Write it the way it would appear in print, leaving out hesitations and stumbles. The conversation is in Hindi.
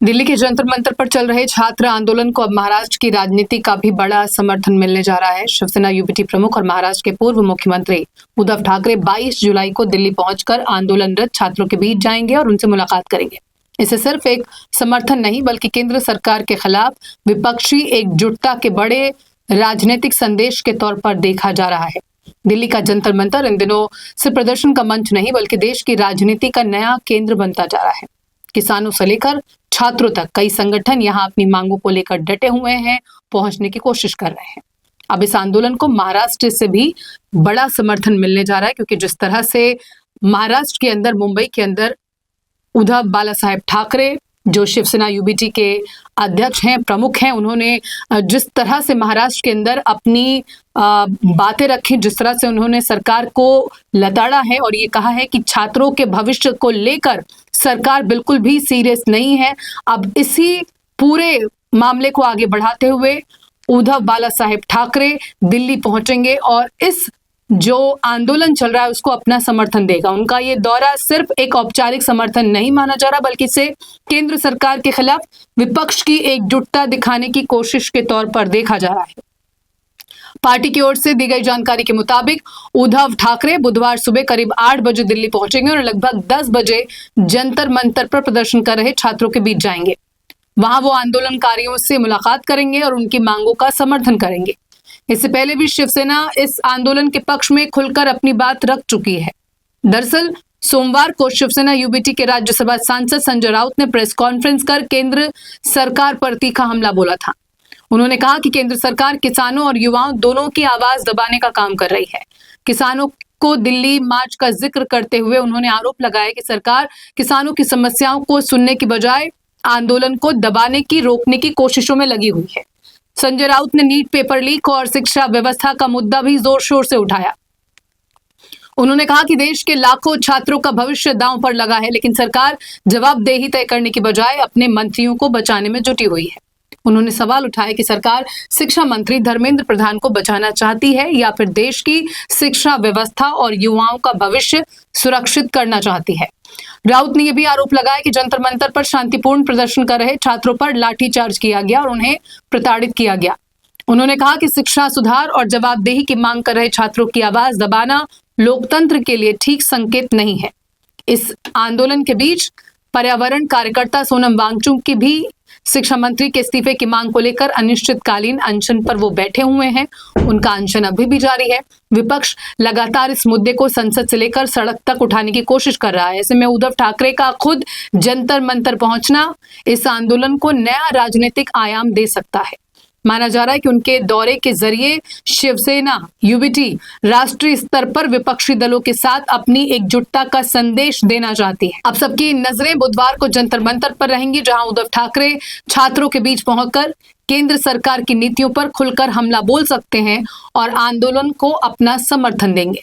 दिल्ली के जंतर मंतर पर चल रहे छात्र आंदोलन को अब महाराष्ट्र की राजनीति का भी बड़ा समर्थन मिलने जा रहा है। शिवसेना यूबीटी प्रमुख और महाराष्ट्र के पूर्व मुख्यमंत्री उद्धव ठाकरे 22 जुलाई को दिल्ली पहुंचकर आंदोलनरत छात्रों के बीच जाएंगे और उनसे मुलाकात करेंगे। इसे सिर्फ एक समर्थन नहीं बल्कि केंद्र सरकार के खिलाफ विपक्षी एकजुटता के बड़े राजनीतिक संदेश के तौर पर देखा जा रहा है। दिल्ली का जंतर मंतर इन दिनों सिर्फ प्रदर्शन का मंच नहीं बल्कि देश की राजनीति का नया केंद्र बनता जा रहा है। किसानों से लेकर छात्रों तक कई संगठन यहां अपनी मांगों को लेकर डटे हुए हैं, पहुंचने की कोशिश कर रहे हैं। अब इस आंदोलन को महाराष्ट्र से भी बड़ा समर्थन मिलने जा रहा है, क्योंकि जिस तरह से महाराष्ट्र के अंदर, मुंबई के अंदर उद्धव बालासाहेब ठाकरे जो शिवसेना यूबीटी के अध्यक्ष हैं, प्रमुख हैं, उन्होंने जिस तरह से महाराष्ट्र के अंदर अपनी बातें रखी, जिस तरह से उन्होंने सरकार को लताड़ा है और ये कहा है कि छात्रों के भविष्य को लेकर सरकार बिल्कुल भी सीरियस नहीं है। अब इसी पूरे मामले को आगे बढ़ाते हुए उद्धव बालासाहेब ठाकरे दिल्ली पहुंचेंगे और इस जो आंदोलन चल रहा है उसको अपना समर्थन देगा। उनका ये दौरा सिर्फ एक औपचारिक समर्थन नहीं माना जा रहा, बल्कि इसे केंद्र सरकार के खिलाफ विपक्ष की एकजुटता दिखाने की कोशिश के तौर पर देखा जा रहा है। पार्टी की ओर से दी गई जानकारी के मुताबिक उद्धव ठाकरे बुधवार सुबह करीब 8 बजे दिल्ली पहुंचेंगे और लगभग 10 बजे जंतर मंतर पर प्रदर्शन कर रहे छात्रों के बीच जाएंगे। वहां वो आंदोलनकारियों से मुलाकात करेंगे और उनकी मांगों का समर्थन करेंगे। इससे पहले भी शिवसेना इस आंदोलन के पक्ष में खुलकर अपनी बात रख चुकी है। दरअसल सोमवार को शिवसेना यूबीटी के राज्यसभा सांसद संजय राउत ने प्रेस कॉन्फ्रेंस कर केंद्र सरकार पर तीखा हमला बोला था। उन्होंने कहा कि केंद्र सरकार किसानों और युवाओं दोनों की आवाज दबाने का काम कर रही है। किसानों को दिल्ली मार्च का जिक्र करते हुए उन्होंने आरोप लगाया कि सरकार किसानों की समस्याओं को सुनने की बजाय आंदोलन को दबाने की, रोकने की कोशिशों में लगी हुई है। संजय राउत ने नीट पेपर लीक और शिक्षा व्यवस्था का मुद्दा भी जोर शोर से उठाया। उन्होंने कहा कि देश के लाखों छात्रों का भविष्य दांव पर लगा है, लेकिन सरकार जवाबदेही तय करने की बजाय अपने मंत्रियों को बचाने में जुटी हुई है। उन्होंने सवाल उठाया कि सरकार शिक्षा मंत्री धर्मेंद्र प्रधान को बचाना चाहती है या फिर देश की शिक्षा व्यवस्था और युवाओं का भविष्य सुरक्षित करना चाहती है। राउत ने यह भी आरोप लगाया कि जंतर मंतर पर शांतिपूर्ण प्रदर्शन कर रहे छात्रों पर लाठीचार्ज किया गया और उन्हें प्रताड़ित किया गया। उन्होंने कहा कि शिक्षा सुधार और जवाबदेही की मांग कर रहे छात्रों की आवाज दबाना लोकतंत्र के लिए ठीक संकेत नहीं है। इस आंदोलन के बीच पर्यावरण कार्यकर्ता सोनम वांगचुक की भी शिक्षा मंत्री के इस्तीफे की मांग को लेकर अनिश्चितकालीन अनशन पर वो बैठे हुए हैं। उनका अनशन अभी भी जारी है। विपक्ष लगातार इस मुद्दे को संसद से लेकर सड़क तक उठाने की कोशिश कर रहा है। ऐसे में उद्धव ठाकरे का खुद जंतर मंतर पहुंचना इस आंदोलन को नया राजनीतिक आयाम दे सकता है। माना जा रहा है कि उनके दौरे के जरिए शिवसेना यूबीटी राष्ट्रीय स्तर पर विपक्षी दलों के साथ अपनी एकजुटता का संदेश देना चाहती है। अब सबकी नजरें बुधवार को जंतर मंतर पर रहेंगी, जहां उद्धव ठाकरे छात्रों के बीच पहुंचकर केंद्र सरकार की नीतियों पर खुलकर हमला बोल सकते हैं और आंदोलन को अपना समर्थन देंगे।